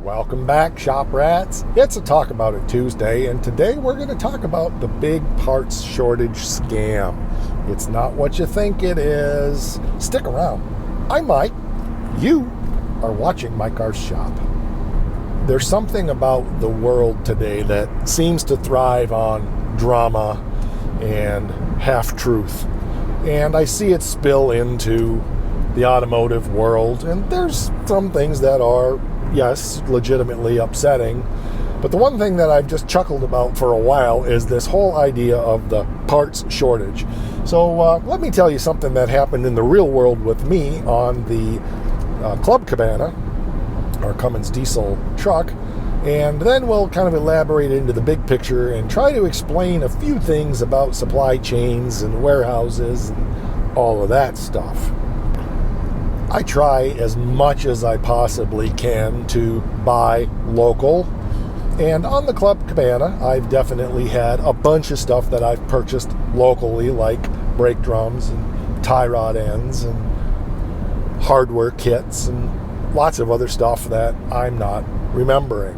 Welcome back, Shop Rats. It's a Talk About It Tuesday, and today we're going to talk about the big parts shortage scam. It's not what you think it is. Stick around. I'm Mike. You are watching My Car Shop. There's something about the world today that seems to thrive on drama and half-truth. And I see it spill into the automotive world, and there's some things that are, yes, legitimately upsetting. But the one thing that I've just chuckled about for a while is this whole idea of the parts shortage. So let me tell you something that happened in the real world with me on the Club Cabana, our Cummins diesel truck, and then we'll kind of elaborate into the big picture and try to explain a few things about supply chains and warehouses and all of that stuff. I try as much as I possibly can to buy local, and on the Club Cabana I've definitely had a bunch of stuff that I've purchased locally, like brake drums and tie rod ends and hardware kits and lots of other stuff that I'm not remembering.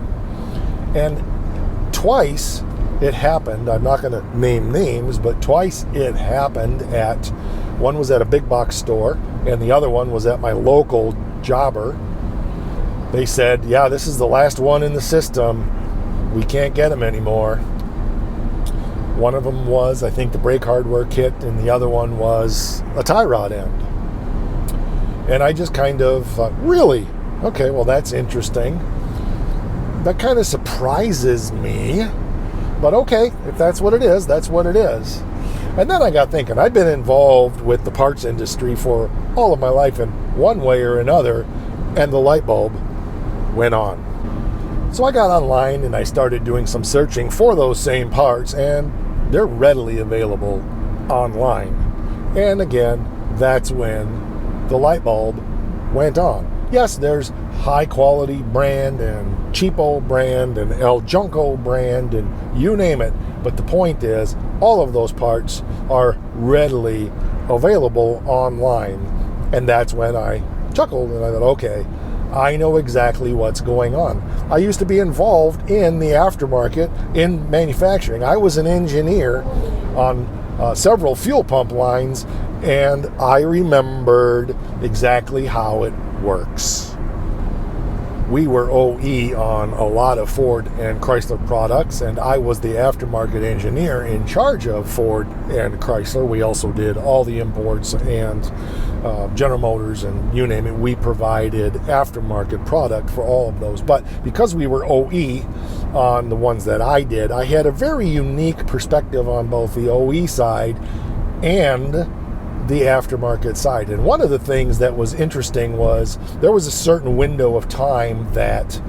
And twice it happened, I'm not going to name names, but twice it happened at, one was at a big box store and the other one was at my local jobber. They said, yeah, this is the last one in the system. We can't get them anymore. One of them was, I think, the brake hardware kit, and the other one was a tie rod end. And I just kind of, really? Okay, well, that's interesting. That kind of surprises me. But okay, if that's what it is, that's what it is. And then I got thinking, I've been involved with the parts industry for all of my life in one way or another, and the light bulb went on. So I got online and I started doing some searching for those same parts, and they're readily available online. And again, that's when the light bulb went on. Yes, there's high quality brand and cheapo brand and El Junco brand and you name it. But the point is, all of those parts are readily available online. And that's when I chuckled and I thought, okay, I know exactly what's going on. I used to be involved in the aftermarket in manufacturing. I was an engineer on several fuel pump lines, and I remembered exactly how it works. We were OE on a lot of Ford and Chrysler products, and I was the aftermarket engineer in charge of Ford and Chrysler. We also did all the imports and General Motors and you name it. We provided aftermarket product for all of those. But because we were OE on the ones that I did, I had a very unique perspective on both the OE side and the aftermarket side. And one of the things that was interesting was there was a certain window of time that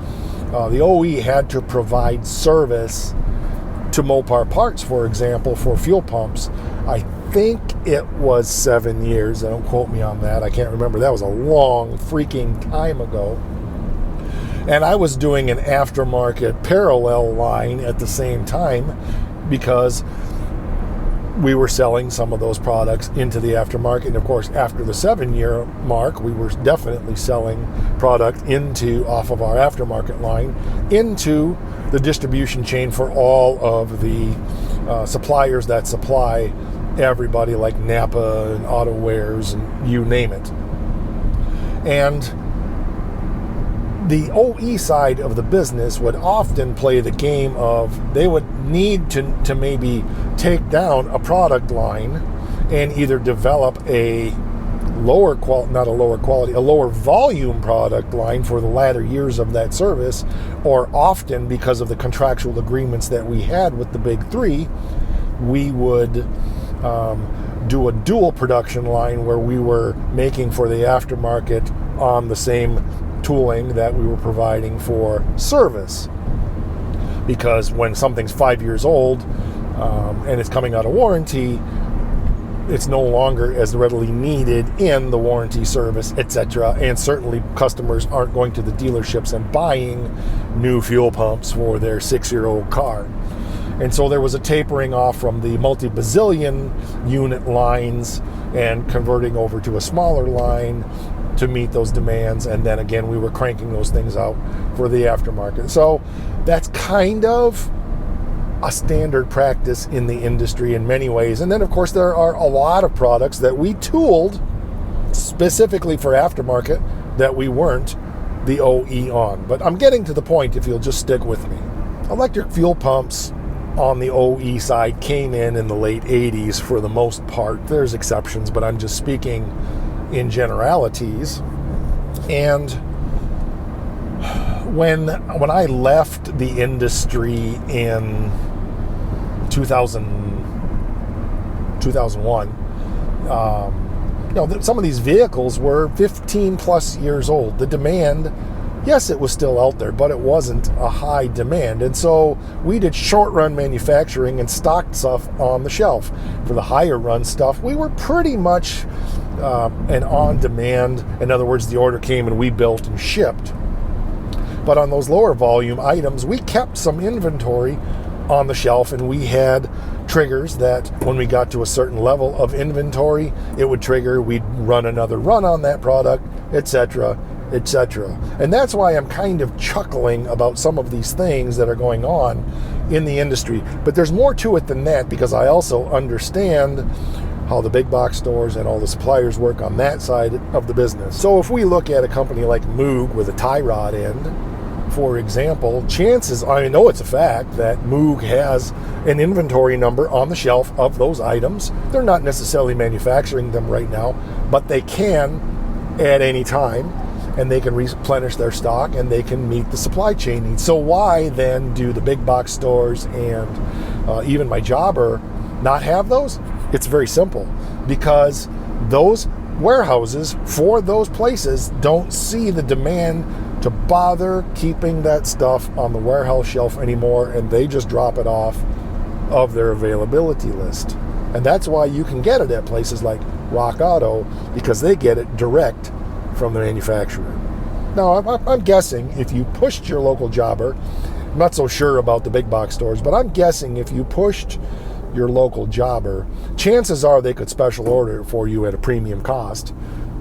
the OE had to provide service to Mopar parts, for example, for fuel pumps. I think it was 7 years. Don't quote me on that. I can't remember. That was a long freaking time ago. And I was doing an aftermarket parallel line at the same time because we were selling some of those products into the aftermarket. And of course, after the 7-year mark, we were definitely selling product off of our aftermarket line into the distribution chain for all of the suppliers that supply everybody, like Napa and Auto Wares and you name it. And the OE side of the business would often play the game of they would need to maybe take down a product line and either develop a lower volume product line for the latter years of that service, or often because of the contractual agreements that we had with the big three, we would do a dual production line where we were making for the aftermarket on the same tooling that we were providing for service. Because when something's 5 years old and it's coming out of warranty, it's no longer as readily needed in the warranty service, etc. And certainly customers aren't going to the dealerships and buying new fuel pumps for their 6-year-old car. And so there was a tapering off from the multi-bazillion unit lines and converting over to a smaller line to meet those demands. And then again, we were cranking those things out for the aftermarket. So that's kind of a standard practice in the industry in many ways. And then, of course, there are a lot of products that we tooled specifically for aftermarket that we weren't the OE on. But I'm getting to the point, if you'll just stick with me. Electric fuel pumps on the OE side came in the late 80s for the most part. There's exceptions, but I'm just speaking in generalities. And when I left the industry in 2001, some of these vehicles were 15 plus years old. The demand, yes, it was still out there, but it wasn't a high demand. And so we did short run manufacturing and stocked stuff on the shelf. For the higher run stuff, we were pretty much an on demand. In other words, the order came and we built and shipped. But on those lower volume items, we kept some inventory on the shelf, and we had triggers that when we got to a certain level of inventory, it would trigger, we'd run another run on that product, etc., etc. And that's why I'm kind of chuckling about some of these things that are going on in the industry. But there's more to it than that, because I also understand how the big box stores and all the suppliers work on that side of the business. So if we look at a company like Moog with a tie rod end, for example, chances, I know it's a fact, that Moog has an inventory number on the shelf of those items. They're not necessarily manufacturing them right now, but they can at any time, and they can replenish their stock, and they can meet the supply chain needs. So why then do the big box stores and even my jobber not have those? It's very simple, because those warehouses for those places don't see the demand to bother keeping that stuff on the warehouse shelf anymore, and they just drop it off of their availability list. And that's why you can get it at places like Rock Auto, because they get it direct from the manufacturer. Now, I'm guessing if you pushed your local jobber, I'm not so sure about the big box stores, but I'm guessing if you pushed your local jobber, chances are they could special order it for you at a premium cost,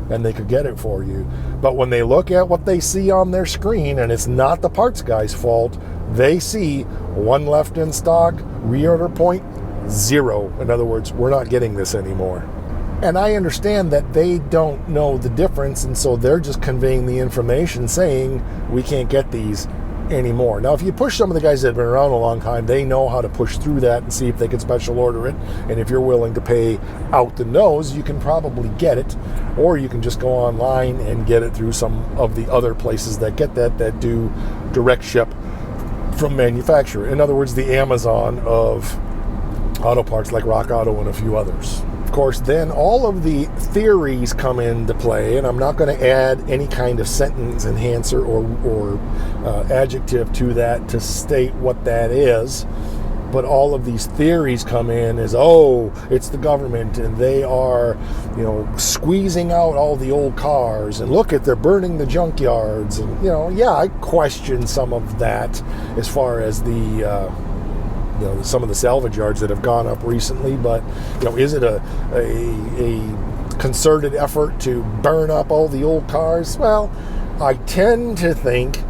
and they could get it for you. But when they look at what they see on their screen, and it's not the parts guy's fault, they see one left in stock, reorder point, 0. In other words, we're not getting this anymore. And I understand that they don't know the difference, and so they're just conveying the information saying we can't get these anymore. Now, if you push some of the guys that have been around a long time, they know how to push through that and see if they can special order it. And if you're willing to pay out the nose, you can probably get it, or you can just go online and get it through some of the other places that get that do direct ship from manufacturer. In other words, the Amazon of auto parts, like Rock Auto and a few others. Of course, then all of the theories come into play, and I'm not going to add any kind of sentence enhancer or adjective to that to state what that is. But all of these theories come in as, oh, it's the government, and they are, squeezing out all the old cars, and look at, they're burning the junkyards, and yeah, I question some of that as far as the some of the salvage yards that have gone up recently. But is it a concerted effort to burn up all the old cars? Well, I tend to think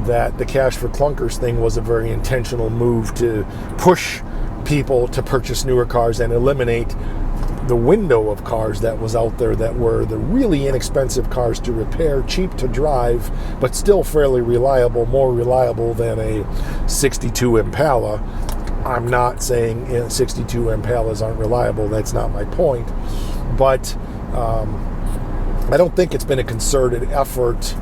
that the Cash for Clunkers thing was a very intentional move to push people to purchase newer cars and eliminate the window of cars that was out there that were the really inexpensive cars to repair, cheap to drive, but still fairly reliable, more reliable than a 62 Impala. I'm not saying 62 Impalas aren't reliable. That's not my point. But I don't think it's been a concerted effort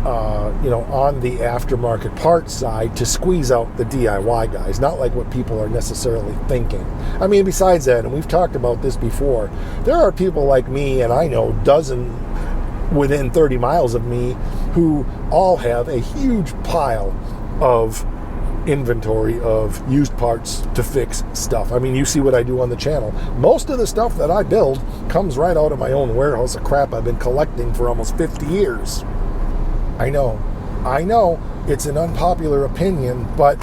on the aftermarket parts side to squeeze out the DIY guys. Not like what people are necessarily thinking. I mean, besides that, and we've talked about this before, there are people like me, and I know dozen within 30 miles of me, who all have a huge pile of inventory of used parts to fix stuff. I mean, you see what I do on the channel. Most of the stuff that I build comes right out of my own warehouse of crap I've been collecting for almost 50 years. I know, it's an unpopular opinion, but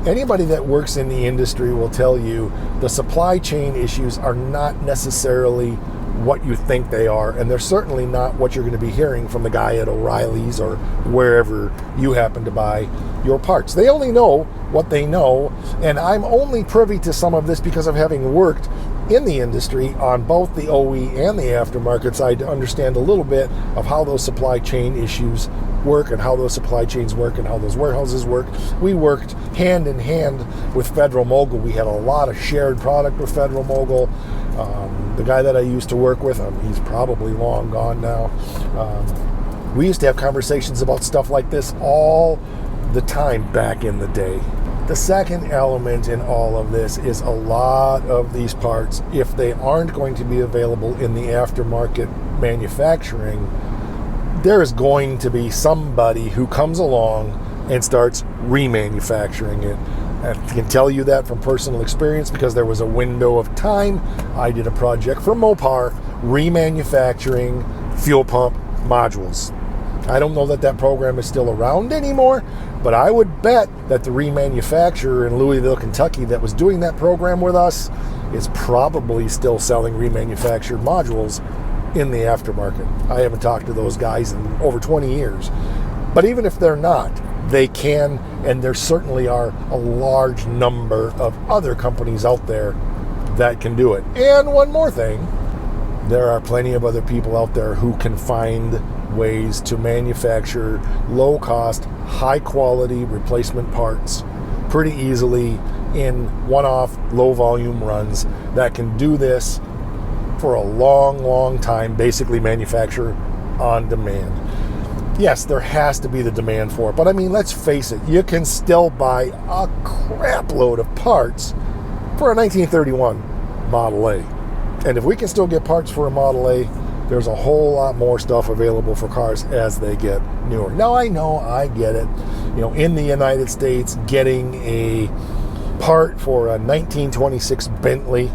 anybody that works in the industry will tell you the supply chain issues are not necessarily what you think they are, and they're certainly not what you're going to be hearing from the guy at O'Reilly's or wherever you happen to buy your parts. They only know what they know, and I'm only privy to some of this because of having worked in the industry on both the OE and the aftermarket side to understand a little bit of how those supply chain issues work and how those supply chains work and how those warehouses work. We worked hand in hand with Federal Mogul. We had a lot of shared product with Federal Mogul. The guy that I used to work with, he's probably long gone now. We used to have conversations about stuff like this all the time back in the day. The second element in all of this is a lot of these parts, if they aren't going to be available in the aftermarket manufacturing, there is going to be somebody who comes along and starts remanufacturing it. I can tell you that from personal experience because there was a window of time. I did a project for Mopar remanufacturing fuel pump modules. I don't know that that program is still around anymore, but I would bet that the remanufacturer in Louisville, Kentucky that was doing that program with us is probably still selling remanufactured modules in the aftermarket. I haven't talked to those guys in over 20 years. But even if they're not, they can, and there certainly are a large number of other companies out there that can do it. And one more thing, there are plenty of other people out there who can find ways to manufacture low-cost, high-quality replacement parts pretty easily in one-off, low-volume runs that can do this for a long, long time, basically manufacture on demand. Yes, there has to be the demand for it, but I mean, let's face it, you can still buy a crap load of parts for a 1931 Model A. And if we can still get parts for a Model A, there's a whole lot more stuff available for cars as they get newer. Now, I know, I get it. You know, in the United States, getting a part for a 1926 Bentley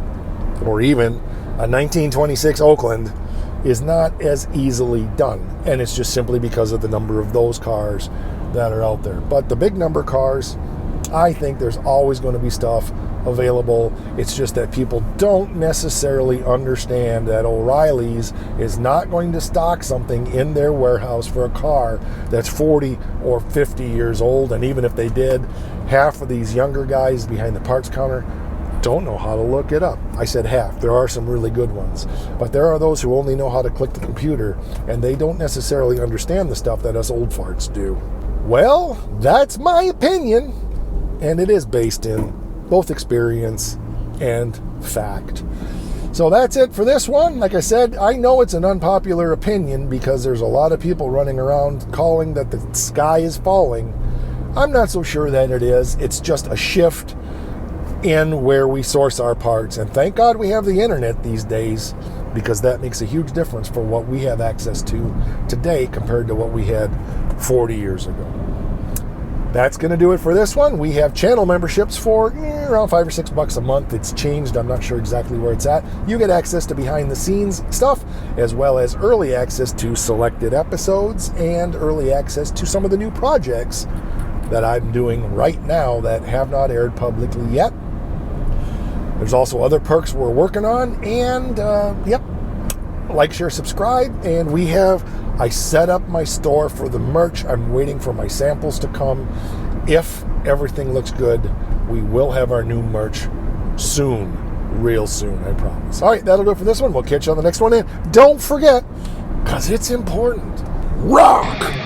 or even a 1926 Oakland is not as easily done. And it's just simply because of the number of those cars that are out there. But the big number cars, I think there's always going to be stuff available. It's just that people don't necessarily understand that O'Reilly's is not going to stock something in their warehouse for a car that's 40 or 50 years old. And even if they did, half of these younger guys behind the parts counter don't know how to look it up. I said half. There are some really good ones. But there are those who only know how to click the computer, and they don't necessarily understand the stuff that us old farts do. Well, that's my opinion, and it is based in both experience and fact. So that's it for this one. Like I said, I know it's an unpopular opinion because there's a lot of people running around calling that the sky is falling. I'm not so sure that it is. It's just a shift in where we source our parts. And thank God we have the internet these days, because that makes a huge difference for what we have access to today compared to what we had 40 years ago. That's going to do it for this one. We have channel memberships for around $5 or $6 a month. It's changed. I'm not sure exactly where it's at. You get access to behind the scenes stuff, as well as early access to selected episodes and early access to some of the new projects that I'm doing right now that have not aired publicly yet. There's also other perks we're working on, and like, share, subscribe. And I set up my store for the merch. I'm waiting for my samples to come. If everything looks good, we will have our new merch soon, real soon, I promise. All right, that'll do it for this one. We'll catch you on the next one. And don't forget, because it's important, rock!